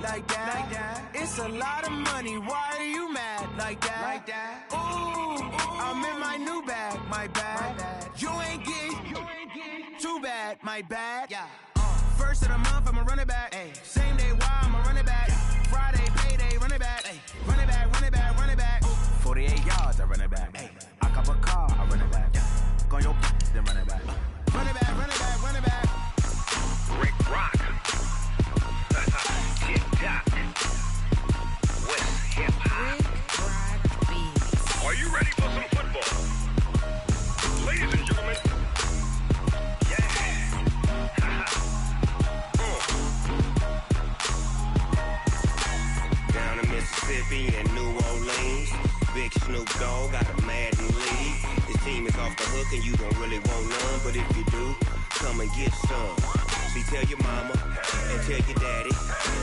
like that. It's a lot of money, why are you mad like that? Ooh, I'm in my new bag, my bad. You ain't get too bad, my bad. First of the month, I'ma run it back. Same day, why I'ma run it back. Friday, payday, run it back. Run it back, run it back, run it back. 48 yards, I run it back. I cop a car, I run it back. Go on your then run it back. Run it back, run it back, run it back. Rick Rock. Tick-tock. West hip-hop. Rick Rock Beats. Are you ready for some football? Ladies and gentlemen. Down in Mississippi and New Orleans, Big Snoop Dogg got a Madden league. His team is off the hook and you don't really want none, but if you do, come and get some. See, tell your mama and tell your daddy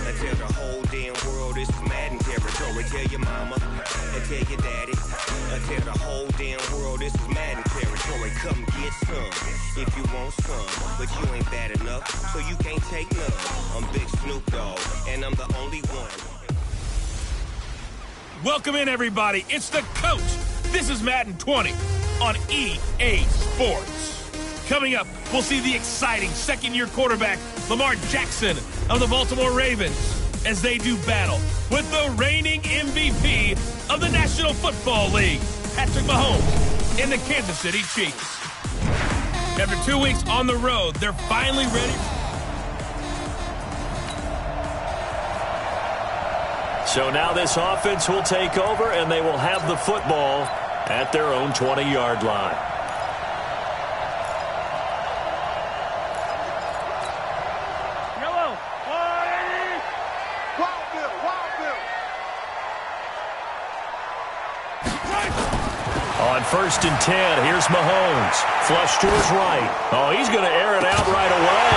and tell the whole damn world this is Madden territory. Tell your mama and tell your daddy and tell the whole damn world this is Madden territory. Come get some if you want some, but you ain't bad enough, so you can't take none. I'm Big Snoop Dogg and I'm the only one. Welcome in, everybody. It's the coach. This is Madden 20 on EA Sports. Coming up, we'll see the exciting second-year quarterback, Lamar Jackson of the Baltimore Ravens, as they do battle with the reigning MVP of the National Football League, Patrick Mahomes, in the Kansas City Chiefs. After 2 weeks on the road, they're finally ready. So now this offense will take over, and they will have the football at their own 20-yard line. On 1st and 10, here's Mahomes. Flush to his right. Oh, he's going to air it out right away.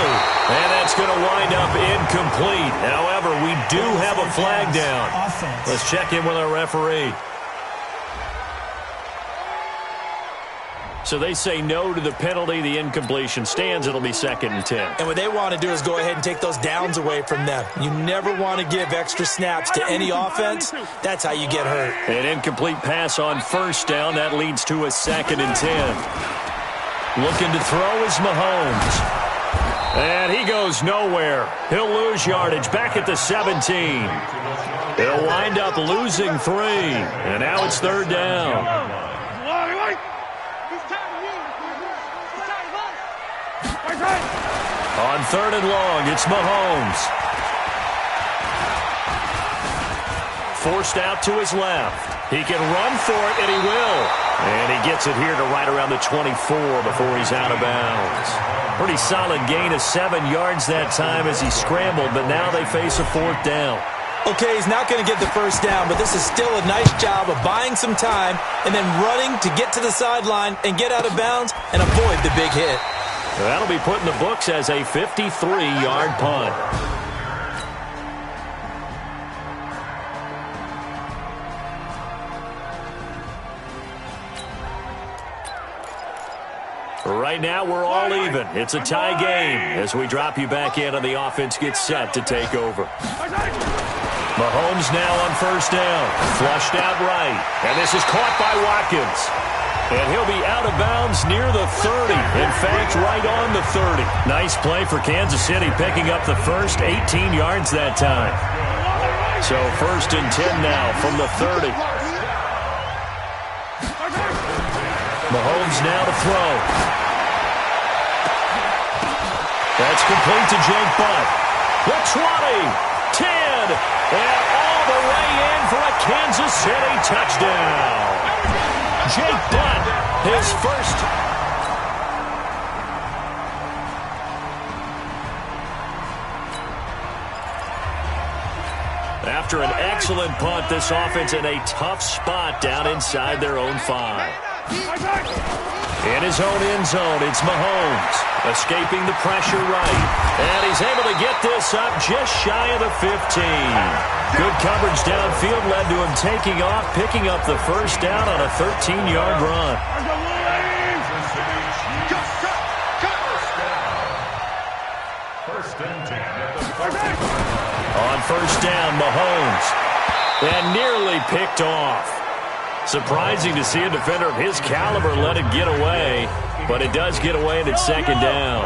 And that's going to wind up incomplete. However, we do have a flag down. Let's check in with our referee. So they say no to the penalty. The incompletion stands. It'll be 2nd and 10. And what they want to do is go ahead and take those downs away from them. You never want to give extra snaps to any offense. That's how you get hurt. An incomplete pass on 1st down. That leads to a 2nd and 10. Looking to throw is Mahomes. And he goes nowhere. He'll lose yardage back at the 17. He'll wind up losing 3. And now it's 3rd down. On 3rd and long, it's Mahomes. Forced out to his left. He can run for it, and he will. And he gets it here to right around the 24 before he's out of bounds. Pretty solid gain of 7 yards that time as he scrambled, but now they face a 4th down. Okay, he's not going to get the 1st down, but this is still a nice job of buying some time and then running to get to the sideline and get out of bounds and avoid the big hit. That'll be put in the books as a 53-yard punt. Right now, we're all even. It's a tie game as we drop you back in and the offense gets set to take over. Mahomes now on 1st down. Flushed out right. And this is caught by Watkins. And he'll be out of bounds near the 30. In fact, right on the 30. Nice play for Kansas City, picking up the first 18 yards that time. So 1st and 10 now from the 30. Mahomes now to throw. That's complete to Jake Butt. The 20, 10, and all the way in for a Kansas City touchdown. Jake Butt, his first. After an excellent punt, this offense in a tough spot down inside their own 5. In his own end zone, it's Mahomes, escaping the pressure right. And he's able to get this up just shy of the 15. Good coverage downfield led to him taking off, picking up the 1st down on a 13-yard run. On first down, Mahomes. And nearly picked off. Surprising to see a defender of his caliber let it get away, but it does get away and it's second down.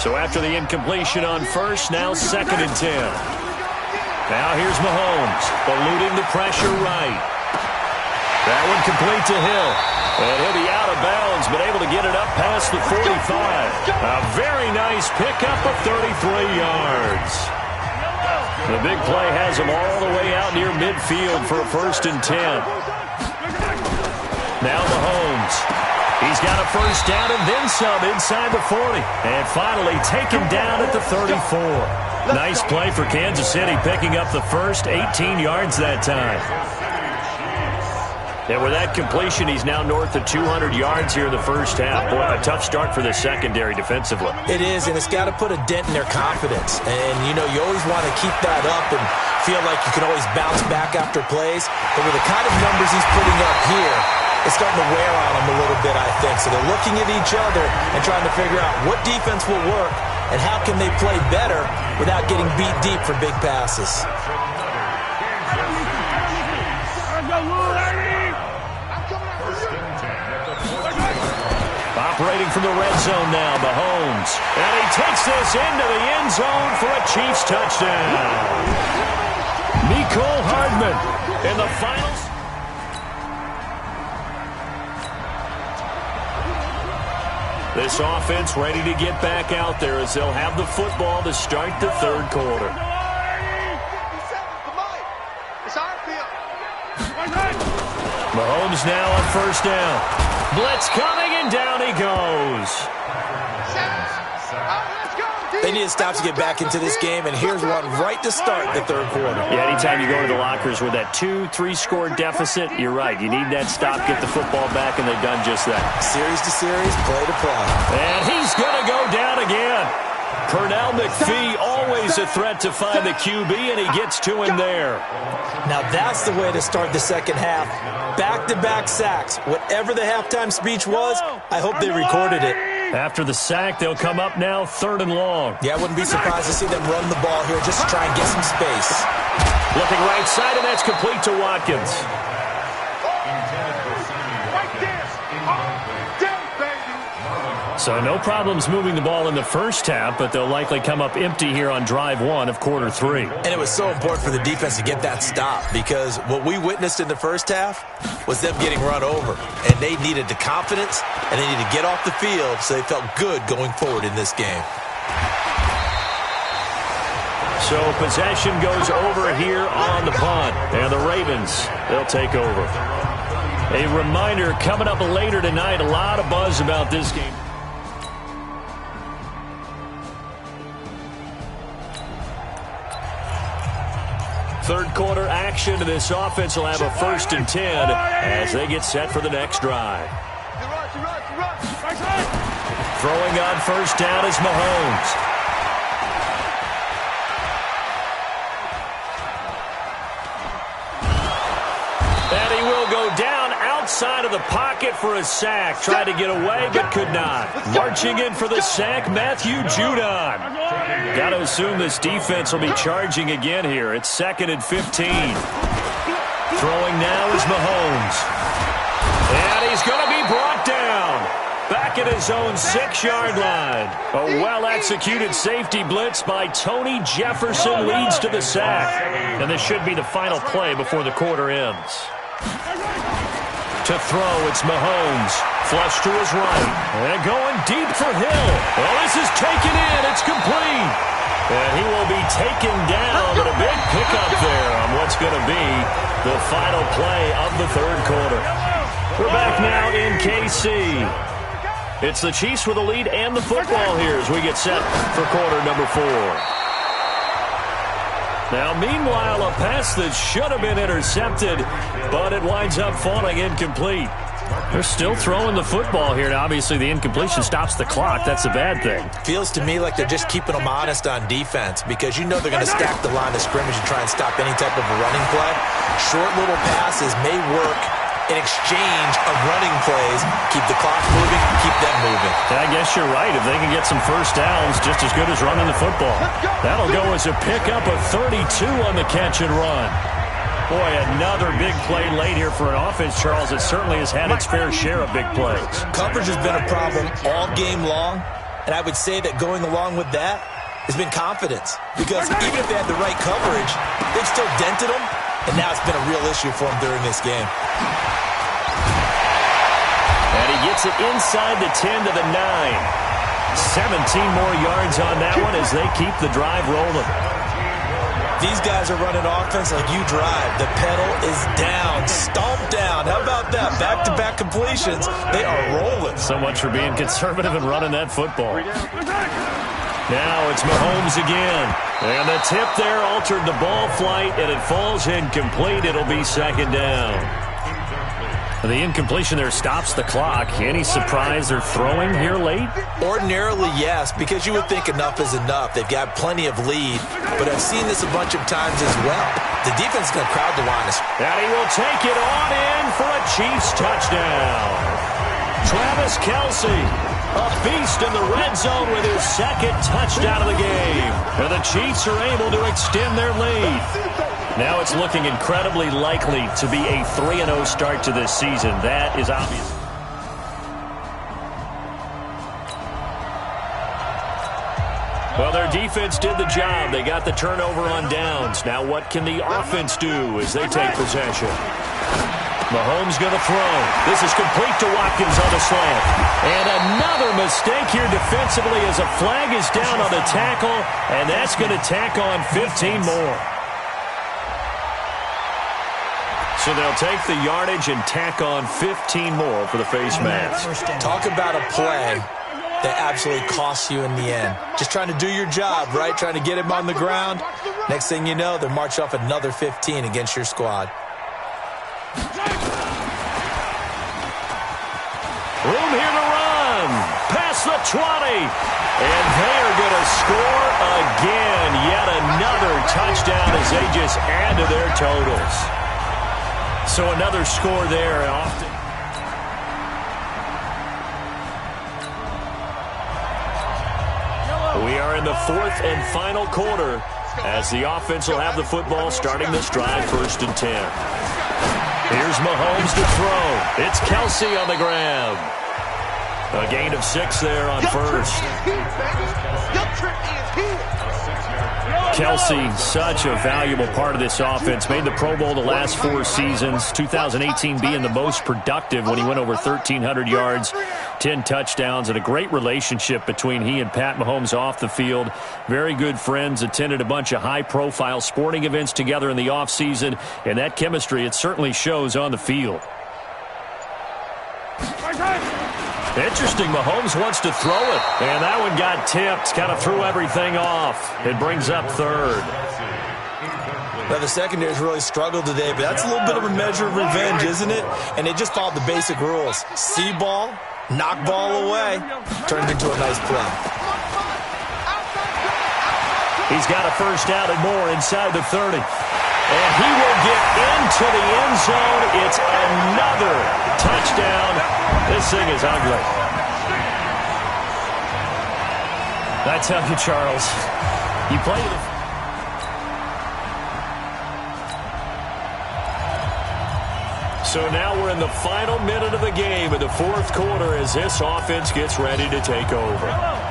So after the incompletion on first, now 2nd and 10. Now here's Mahomes, eluding the pressure right. That one complete to Hill. And he'll be out of bounds, but able to get it up past the 45. A very nice pickup of 33 yards. The big play has him all the way out near midfield for a 1st and 10. Now Mahomes. He's got a first down and then some inside the 40. And finally taken down at the 34. Nice play for Kansas City, picking up the first 18 yards that time. And with that completion, he's now north of 200 yards here in the first half. Boy, a tough start for the secondary defensively. It is, and it's got to put a dent in their confidence. And, you know, you always want to keep that up and feel like you can always bounce back after plays. But with the kind of numbers he's putting up here, it's starting to wear on them a little bit, I think. So they're looking at each other and trying to figure out what defense will work and how can they play better without getting beat deep for big passes. Operating from the red zone now, Mahomes. And he takes this into the end zone for a Chiefs touchdown. Mecole Hardman in the finals. This offense ready to get back out there as they'll have the football to start the 3rd quarter. Mahomes now on first down. Blitz coming, and down he goes. They need to stop to get back into this game, and here's one right to start the 3rd quarter. Yeah, anytime you go to the lockers with that 2-3 score deficit, you're right. You need that stop, get the football back, and they've done just that. Series to series, play to play. And he's going to go down again. Pernell McPhee, always a threat to find the QB, and he gets to him there. Now that's the way to start the second half. Back-to-back sacks. Whatever the halftime speech was, I hope they recorded it. After the sack, they'll come up now 3rd and long. Yeah, I wouldn't be surprised to see them run the ball here just to try and get some space. Looking right side, and that's complete to Watkins. So no problems moving the ball in the first half, but they'll likely come up empty here on drive 1 of quarter 3. And it was so important for the defense to get that stop because what we witnessed in the first half was them getting run over. And they needed the confidence, and they needed to get off the field so they felt good going forward in this game. So possession goes over here on the punt. And the Ravens, they'll take over. A reminder coming up later tonight, a lot of buzz about this game. Third quarter action to this offense will have a 1st and 10 as they get set for the next drive. Throwing on first down is Mahomes. And he will go down outside of the pocket for a sack. Tried to get away but could not. Marching in for the sack, Matthew Judon. Got to assume this defense will be charging again here. It's 2nd and 15. Throwing now is Mahomes. And he's going to be brought down. Back at his own 6-yard line. A well-executed safety blitz by Tony Jefferson leads to the sack. And this should be the final play before the quarter ends. To throw, it's Mahomes. Flush to his right. And going deep for Hill. Well, this is taken in. It's complete. And he will be taken down, but a big pickup there on what's going to be the final play of the 3rd quarter. We're back now in KC. It's the Chiefs with the lead and the football here as we get set for quarter number 4. Now, meanwhile, a pass that should have been intercepted, but it winds up falling incomplete. They're still throwing the football here. Now, obviously, the incompletion stops the clock. That's a bad thing. Feels to me like they're just keeping them honest on defense because you know they're going to stack the line of scrimmage and try and stop any type of a running play. Short little passes may work an exchange of running plays. Keep the clock moving, keep them moving. I guess you're right. If they can get some first downs, just as good as running the football. That'll go as a pickup of 32 on the catch and run. Boy, another big play late here for an offense, Charles. It certainly has had its fair share of big plays. Coverage has been a problem all game long, and I would say that going along with that has been confidence. Because even if they had the right coverage, they've still dented them, and now it's been a real issue for them during this game. And he gets it inside the 10 to the 9. 17 more yards on that one as they keep the drive rolling. These guys are running offense like you drive. The pedal is down, stomped down. How about that? Back-to-back completions. They are rolling. So much for being conservative and running that football. Now it's Mahomes again. And the tip there altered the ball flight, and it falls incomplete. It'll be second down. The incompletion there stops the clock. Any surprise they're throwing here late? Ordinarily, yes, because you would think enough is enough. They've got plenty of lead, but I've seen this a bunch of times as well. The defense is going to crowd the line. And he will take it on in for a Chiefs touchdown. Travis Kelce, a beast in the red zone with his second touchdown of the game. And the Chiefs are able to extend their lead. Now it's looking incredibly likely to be a 3-0 start to this season. That is obvious. Well, their defense did the job. They got the turnover on downs. Now what can the offense do as they take possession? Mahomes going to throw. This is complete to Watkins on the slant. And another mistake here defensively as a flag is down on the tackle, and that's going to tack on 15 more. So they'll take the yardage and tack on 15 more for the face mask. Talk about a play that absolutely costs you in the end. Just trying to do your job, right? Trying to get him on the ground. Next thing you know, they'll march off another 15 against your squad. Room here to run. Past the 20. And they are going to score again. Yet another touchdown as they just add to their totals. So another score there. We are in the fourth and final quarter as the offense will have the football starting this drive, 1st and 10. Here's Mahomes to throw. It's Kelce on the grab. A gain of 6 there on first. Kelce, such a valuable part of this offense. Made the Pro Bowl the last 4 seasons. 2018 being the most productive when he went over 1,300 yards, 10 touchdowns, and a great relationship between he and Pat Mahomes off the field. Very good friends, attended a bunch of high-profile sporting events together in the offseason, and that chemistry, it certainly shows on the field. Interesting, Mahomes wants to throw it, and that one got tipped, kind of threw everything off. It brings up 3rd. Now, the secondary's really struggled today, but that's a little bit of a measure of revenge, isn't it? And they just followed the basic rules. See ball, knock ball away, turned into a nice play. He's got a first down and more inside the 30. And he will get into the end zone. It's another touchdown. This thing is ugly. I tell you, Charles, you play So now we're in the final minute of the game in the 4th quarter as this offense gets ready to take over.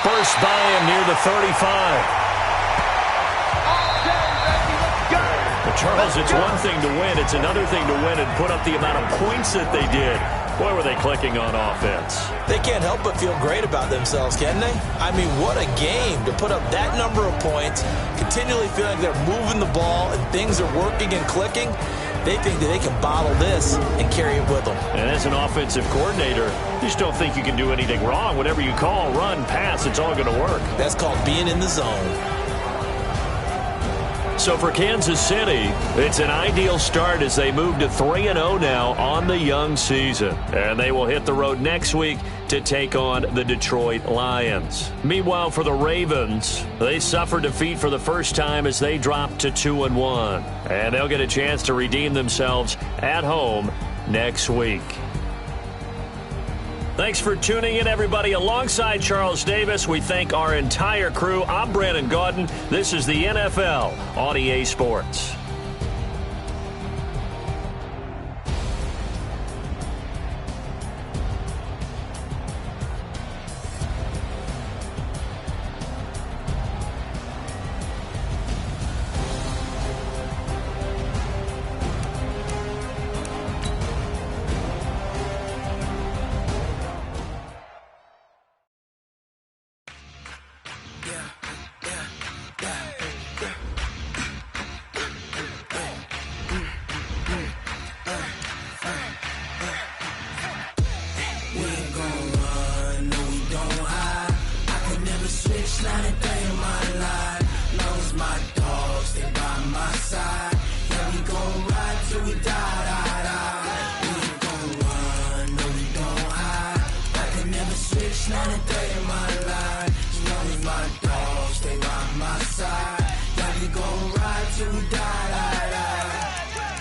First by him near the 35. But Charles, it's one thing to win. It's another thing to win and put up the amount of points that they did. Boy, were they clicking on offense. They can't help but feel great about themselves, can they? I mean, what a game to put up that number of points, continually feeling like they're moving the ball and things are working and clicking. They think that they can bottle this and carry it with them. And as an offensive coordinator, you just don't think you can do anything wrong. Whatever you call, run, pass, it's all going to work. That's called being in the zone. So for Kansas City, it's an ideal start as they move to 3-0 now on the young season. And they will hit the road next week to take on the Detroit Lions. Meanwhile, for the Ravens, they suffered defeat for the first time as they dropped to 2-1. And they'll get a chance to redeem themselves at home next week. Thanks for tuning in, everybody. Alongside Charles Davis, we thank our entire crew. I'm Brandon Gaudin. This is the NFL on EA Sports.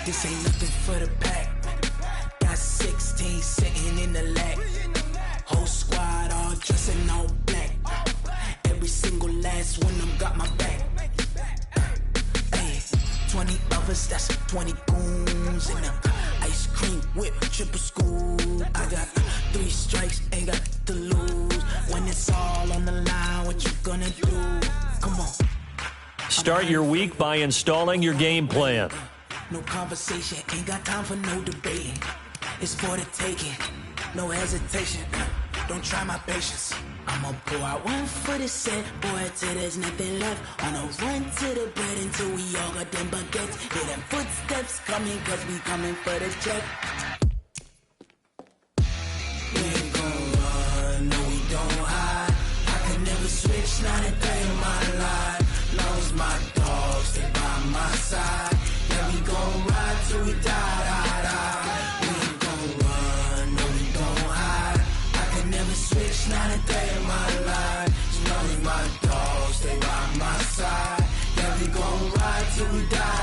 This ain't nothing for the pack. Got 16 sitting in the lap. Whole squad all dressing all black. Every single last one of them got my back. Hey, 20 of us, that's 20 goons in them. Ice cream whip, triple scoop. I got 3 strikes, ain't got to lose. When it's all on the line, what you gonna do? Come on. Start your week by installing your game plan. No conversation, ain't got time for no debating. It's for the taking, no hesitation. Don't try my patience. I'ma pour out one for the set, boy, till there's nothing left. On a run to the bed until we all got them baguettes. Hear them footsteps coming, cause we coming for the check. We ain't gon' run, no we don't hide. I could never switch, not a day in my life. Long as my dogs stay by my side. Yeah, we gon' ride till we die. We ain't gon' run, no we don't hide. I could never switch, not a day in my life. As long as my dogs stay by my side. Yeah, we gon' ride till we die.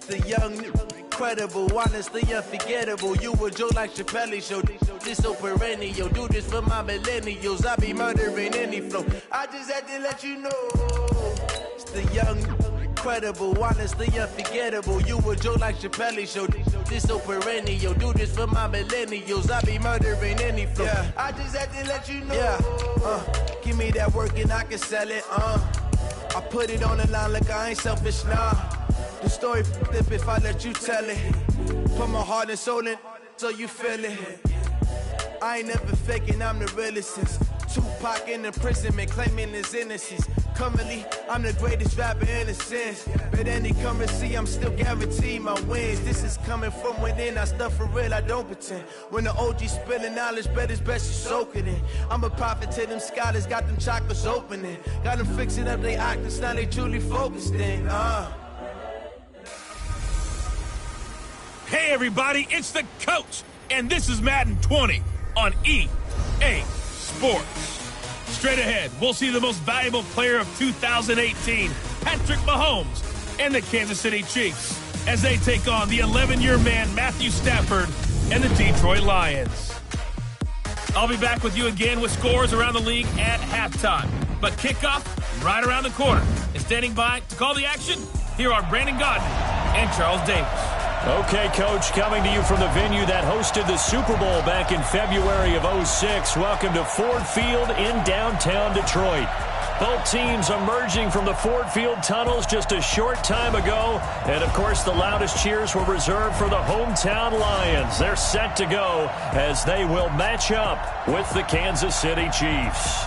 The young, incredible, honestly unforgettable. You a Joe like Chappelle show. This so perennial. Do this for my millennials. I be murdering any flow. I just had to let you know. It's the young, incredible, honestly unforgettable. You a Joe like Chappelle show. This so perennial. Do this for my millennials. I be murdering any flow. Yeah. I just had to let you know. Yeah. Give me that work and I can sell it. I put it on the line like I ain't selfish, nah. The story flip if I let you tell it. Put my heart and soul in so you feel it. I ain't never faking, I'm the realest since Tupac in imprisonment, claiming his innocence. Currently, I'm the greatest rapper in a sense. But any currency, I'm still guaranteed my wins. This is coming from within, I stuff for real, I don't pretend. When the OG spilling knowledge, bet it's best you soak it in. I'm a prophet to them scholars, got them chakras opening. Got them fixing up they octaves, now they truly focused in. Hey, everybody, it's the coach, and this is Madden 20 on EA Sports. Straight ahead, we'll see the most valuable player of 2018, Patrick Mahomes, and the Kansas City Chiefs as they take on the 11-year man, Matthew Stafford, and the Detroit Lions. I'll be back with you again with scores around the league at halftime. But kickoff right around the corner. And standing by to call the action, here are Brandon Gaudin and Charles Davis. Okay, Coach, coming to you from the venue that hosted the Super Bowl back in February of '06. Welcome to Ford Field in downtown Detroit. Both teams emerging from the Ford Field tunnels just a short time ago. And, of course, the loudest cheers were reserved for the hometown Lions. They're set to go as they will match up with the Kansas City Chiefs.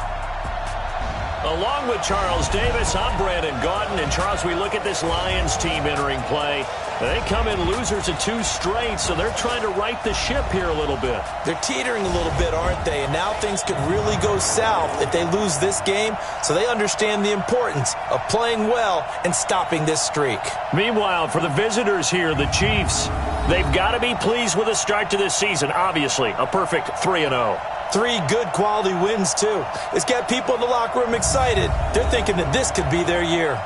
Along with Charles Davis, I'm Brandon Gaudin. And, Charles, we look at this Lions team entering play. They come in losers of 2 straight, so they're trying to right the ship here a little bit. They're teetering a little bit, aren't they? And now things could really go south if they lose this game, so they understand the importance of playing well and stopping this streak. Meanwhile, for the visitors here, the Chiefs, they've got to be pleased with the start to this season. Obviously, a perfect 3-0. 3 good quality wins, too. It's got people in the locker room excited. They're thinking that this could be their year.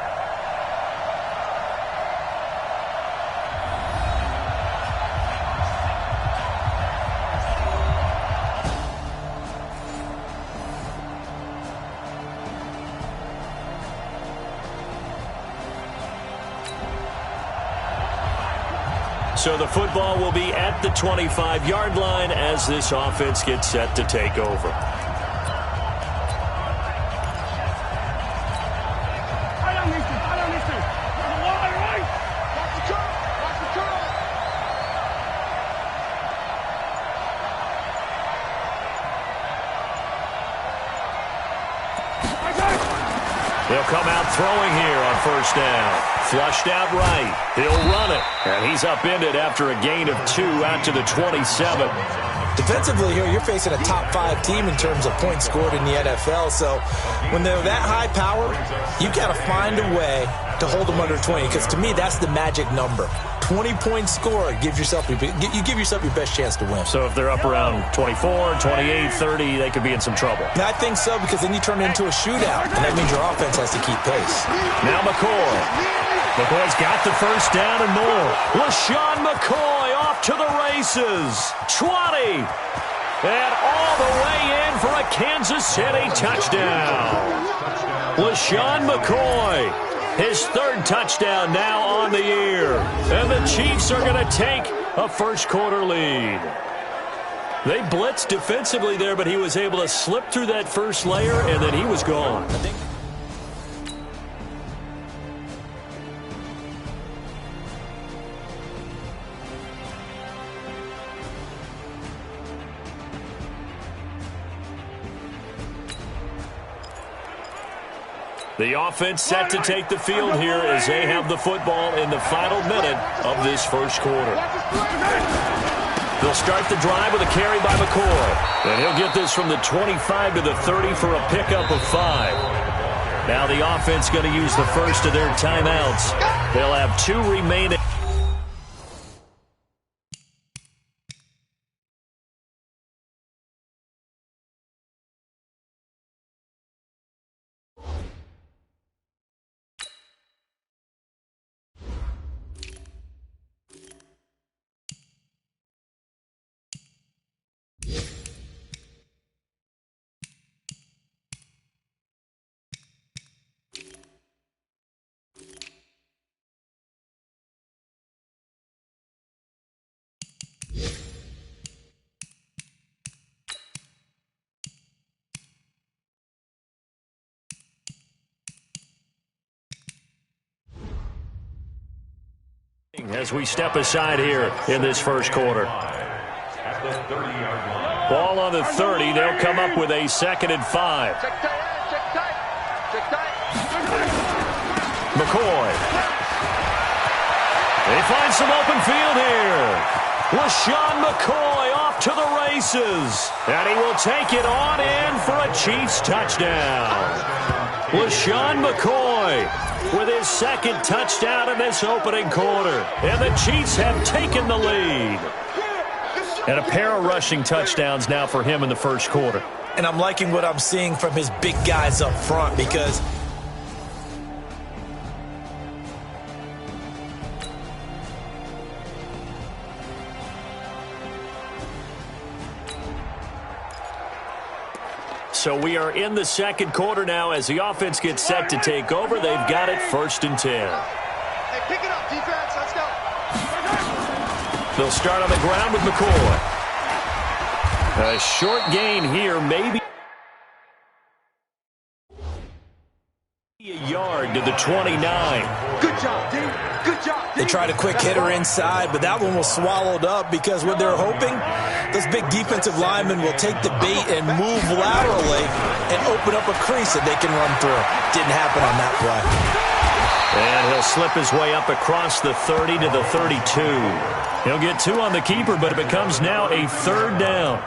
So the football will be at the 25-yard line as this offense gets set to take over. They'll come out throwing here on first down. Flushed out right. He'll run it. And he's upended after a gain of 2 out to the 27. Defensively here, you're facing a top 5 team in terms of points scored in the NFL. So when they're that high power, you got to find a way to hold them under 20. Because to me, that's the magic number. 20-point score gives yourself you give yourself your best chance to win. So if they're up around 24, 28, 30, they could be in some trouble. Yeah, I think so, because then you turn it into a shootout, and that means your offense has to keep pace. Now McCoy. McCoy's got the first down and more. LaShawn McCoy off to the races. 20. And all the way in for a Kansas City touchdown. LaShawn McCoy. His 3rd touchdown now on the year. And the Chiefs are going to take a first-quarter lead. They blitzed defensively there, but he was able to slip through that first layer, and then he was gone. The offense set to take the field here as they have the football in the final minute of this first quarter. They'll start the drive with a carry by McCoy. And he'll get this from the 25 to the 30 for a pickup of 5. Now the offense going to use the first of their timeouts. They'll have 2 remaining. As we step aside here in this first quarter. Ball on the 30. They'll come up with a 2nd and 5. McCoy. They find some open field here. LaShawn McCoy off to the races. And he will take it on in for a Chiefs touchdown. LaShawn McCoy with his 2nd touchdown in this opening quarter. And the Chiefs have taken the lead. And a pair of rushing touchdowns now for him in the first quarter. And I'm liking what I'm seeing from his big guys up front, because so we are in the second quarter now as the offense gets set to take over. They've got it 1st and 10. Hey, pick it up, defense. Let's go. They'll start on the ground with McCoy. A short gain here, maybe. inside to the 29. Good job, D. Good job, D. They tried a quick hitter inside, but that one was swallowed up because what they're hoping, those big defensive linemen will take the bait and move laterally and open up a crease that they can run through. Didn't happen on that play. And he'll slip his way up across the 30 to the 32. He'll get 2 on the keeper, but it becomes now a 3rd down.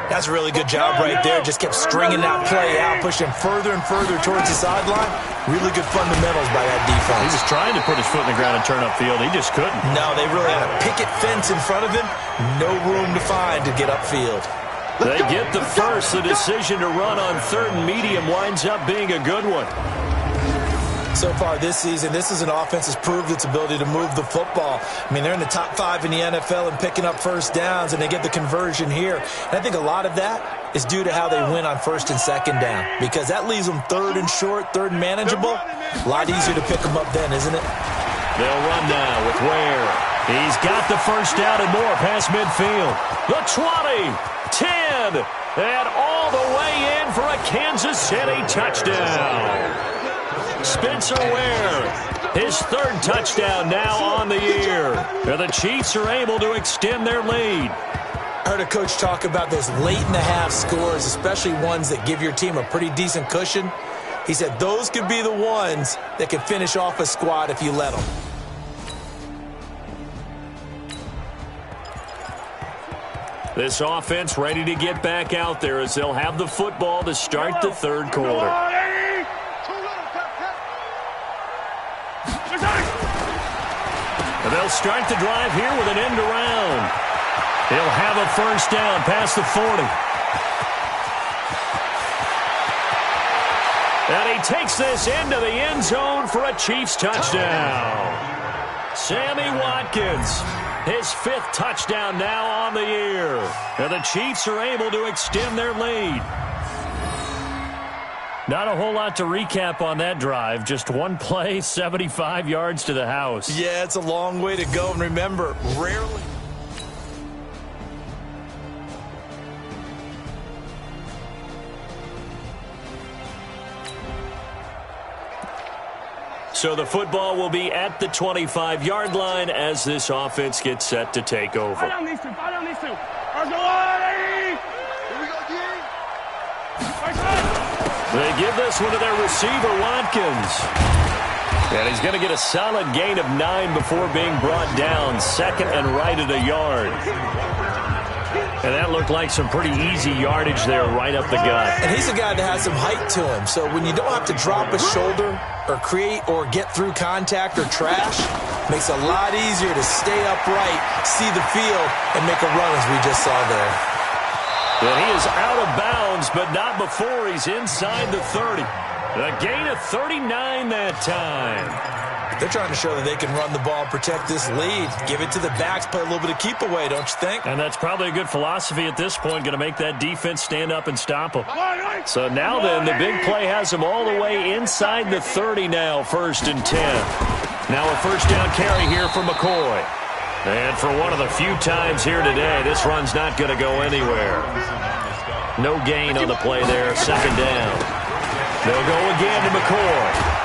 That's a really good job right there. Just kept stringing that play out, pushing further and further towards the sideline. Really good fundamentals by that defense. He was trying to put his foot in the ground and turn upfield. He just couldn't. No, they really had a picket fence in front of him. No room to find to get upfield. They get the first. The decision to run on 3rd and medium winds up being a good one. So far this season, this is an offense that's proved its ability to move the football. I mean, they're in the top 5 in the NFL and picking up first downs, and they get the conversion here. And I think a lot of that is due to how they win on 1st and 2nd down, because that leaves them 3rd and short, 3rd and manageable. A lot easier to pick them up then, isn't it? They'll run now with Ware. He's got the first down and more past midfield. The 20, 10, and all the way in for a Kansas City touchdown. Spencer Ware, his 3rd touchdown now on the year. The Chiefs are able to extend their lead. I heard a coach talk about those late-in-the-half scores, especially ones that give your team a pretty decent cushion. He said those could be the ones that can finish off a squad if you let them. This offense ready to get back out there as they'll have the football to start the 3rd quarter. They'll start the drive here with an end around. He'll have a first down past the 40. And he takes this into the end zone for a Chiefs touchdown. Sammy Watkins, his 5th touchdown now on the year. And the Chiefs are able to extend their lead. Not a whole lot to recap on that drive. Just one play, 75 yards to the house. Yeah, it's a long way to go. And remember, rarely... So the football will be at the 25-yard line as this offense gets set to take over. Here we go, They give this one to their receiver, Watkins. And he's going to get a solid gain of 9 before being brought down. 2nd and right at a yard. And that looked like some pretty easy yardage there right up the gut. And he's a guy that has some height to him. So when you don't have to drop a shoulder or create or get through contact or trash, makes it a lot easier to stay upright, see the field, and make a run as we just saw there. And he is out of bounds, but not before he's inside the 30. A gain of 39 that time. They're trying to show that they can run the ball and protect this lead. Give it to the backs, play a little bit of keep away, don't you think? And that's probably a good philosophy at this point, going to make that defense stand up and stop them. So now then, the big play has them all the way inside the 30 now, 1st and 10. Now a first down carry here for McCoy. And for one of the few times here today, this run's not going to go anywhere. No gain on the play there, 2nd down. They'll go again to McCoy.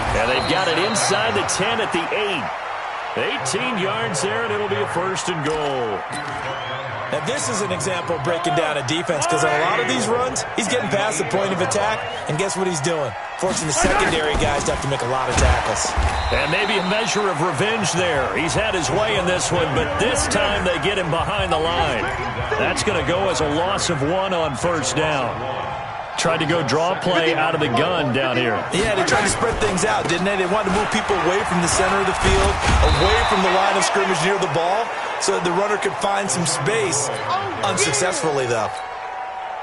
And they've got it inside the 10 at the 8. 18 yards there, and it'll be a 1st and goal. Now, this is an example of breaking down a defense, because on a lot of these runs, he's getting past the point of attack, and guess what he's doing? Forcing the secondary guys to have to make a lot of tackles. And maybe a measure of revenge there. He's had his way in this one, but this time they get him behind the line. That's going to go as a loss of 1 on 1st down. Tried to go draw play out of the gun down here. Yeah, they tried to spread things out, didn't they? They wanted to move people away from the center of the field, away from the line of scrimmage near the ball, so that the runner could find some space. Unsuccessfully, though.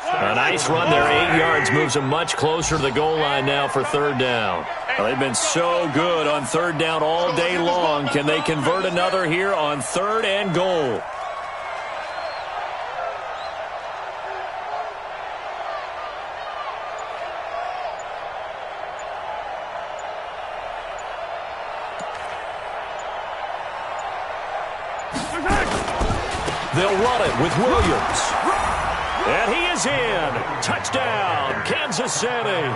A nice run there, 8 yards, moves them much closer to the goal line now for 3rd down. Well, they've been so good on 3rd down all day long. Can they convert another here on 3rd and goal? They'll run it with Williams. And he is in. Touchdown, Kansas City.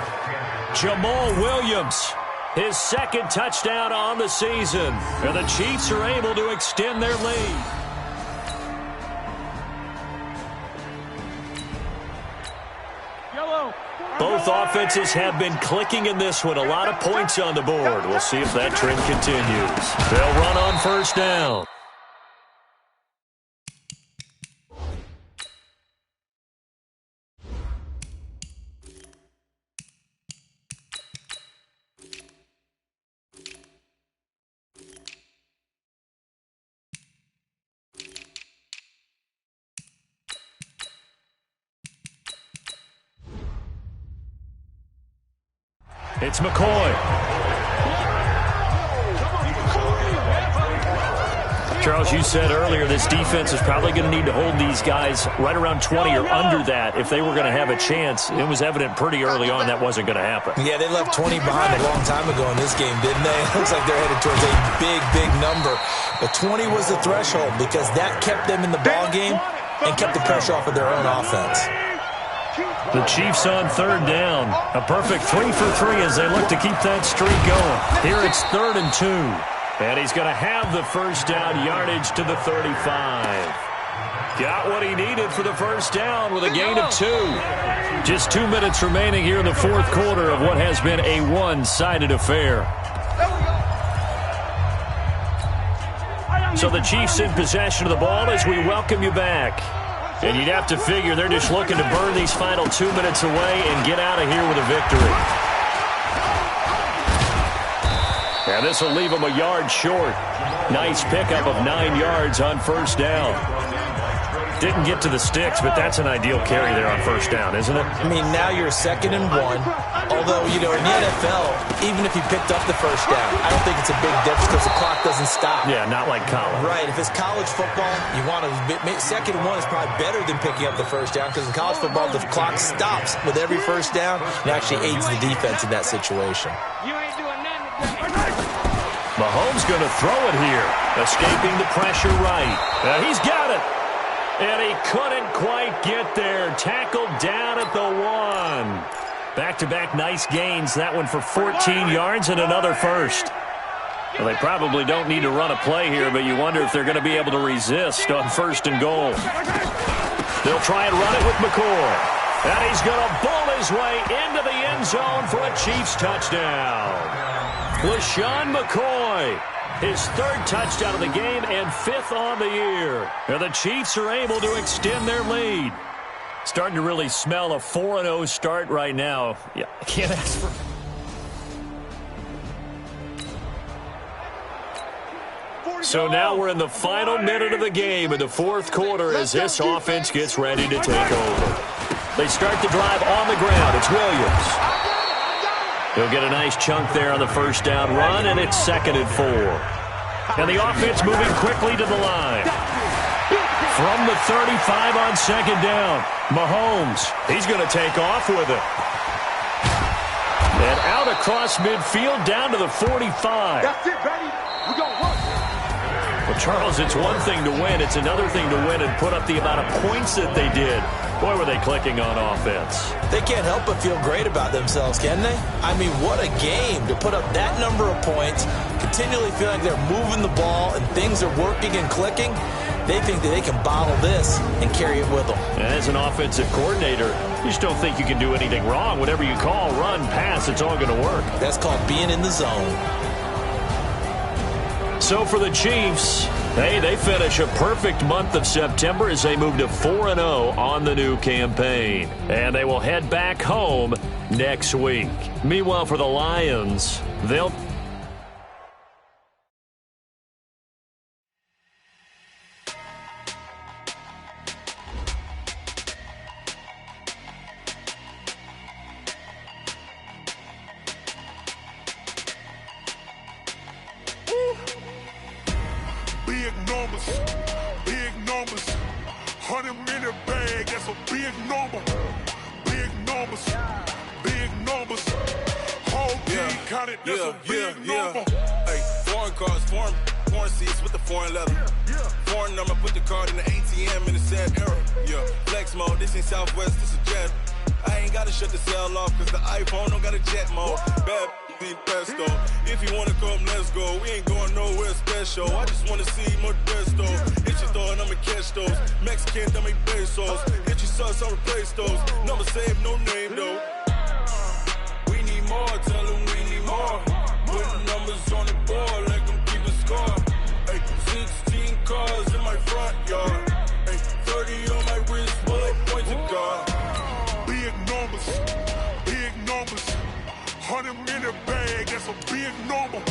Jamal Williams, his second touchdown on the season. And the Chiefs are able to extend their lead. Both offenses have been clicking in this one. A lot of points on the board. We'll see if that trend continues. They'll run on first down. It's McCoy. Charles, you said earlier this defense is probably going to need to hold these guys right around 20 or under that if they were going to have a chance. It was evident pretty early on that wasn't going to happen. Yeah, they left 20 behind a long time ago in this game, didn't they? It looks like they're headed towards a big, big number. But 20 was the threshold because that kept them in the ball game and kept the pressure off of their own offense. The Chiefs on third down. A perfect 3 for 3 as they look to keep that streak going. Here it's 3rd and 2. And he's going to have the first down, yardage to the 35. Got what he needed for the first down with a gain of 2. Just 2 minutes remaining here in the fourth quarter of what has been a one-sided affair. So the Chiefs in possession of the ball as we welcome you back. And you'd have to figure they're just looking to burn these final 2 minutes away and get out of here with a victory. And this will leave them a yard short. Nice pickup of 9 yards on first down. Didn't get to the sticks, but that's an ideal carry there on first down, isn't it? I mean, now you're 2nd and 1. Although, you know, in the NFL, even if you picked up the first down, I don't think it's a big difference because the clock doesn't stop. Yeah, not like college. Right. If it's college football, you want to 2nd and 1 is probably better than picking up the first down because in college football, the clock stops with every first down and actually aids the defense in that situation. You ain't doing nothing. Mahomes going to throw it here, escaping the pressure right. He's got it. And he couldn't quite get there. Tackled down at the 1. Back-to-back nice gains. That one for 14 yards and another first. Well, they probably don't need to run a play here, but you wonder if they're going to be able to resist on 1st and goal. They'll try and run it with McCoy. And he's going to bull his way into the end zone for a Chiefs touchdown. LaShawn McCoy. His 3rd touchdown of the game and 5th on the year. And the Chiefs are able to extend their lead. Starting to really smell a 4-0 start right now. Yeah, I can't ask for... So now we're in the final minute of the game in the fourth quarter as this offense gets ready to take over. They start the drive on the ground. It's Williams. He'll get a nice chunk there on the first down run, and it's 2nd and 4. And the offense moving quickly to the line. From the 35 on 2nd down, Mahomes, he's going to take off with it. And out across midfield down to the 45. That's it, baby. We're going to work. Well, Charles, it's one thing to win. It's another thing to win and put up the amount of points that they did. Boy, were they clicking on offense. They can't help but feel great about themselves, can they? I mean, what a game to put up that number of points, continually feel like they're moving the ball and things are working and clicking. They think that they can bottle this and carry it with them. As an offensive coordinator, you just don't think you can do anything wrong. Whatever you call, run, pass, it's all going to work. That's called being in the zone. So for the Chiefs, hey, they finish a perfect month of September as they move to 4-0 on the new campaign. And they will head back home next week. Meanwhile, for the Lions, they'll... Big numbers, 100-minute bag, that's a big number. Big numbers, whole team counted, that's a big number. Hey, foreign cars, foreign foreign seats with the foreign leather. Foreign number, put the card in the ATM in the sad era. Yeah, flex mode, this ain't Southwest, this is jet. I ain't gotta shut the cell off, cause the iPhone don't got a jet mode. Bad need pesto. If you wanna come, let's go. We ain't going nowhere special. I just wanna see Modesto. Hit your throw and I'ma catch those. Mexican, I make pesos. Hit your sauce, I'll replace those. Number save, no name though. We need more, tell them we need more. Put the numbers on the board, let them keep the score. Ay, 16 cars in my front yard. Ay, 30 on my wrist, bullet point to God. Big numbers, big numbers. 100 in the bag, that's a big number.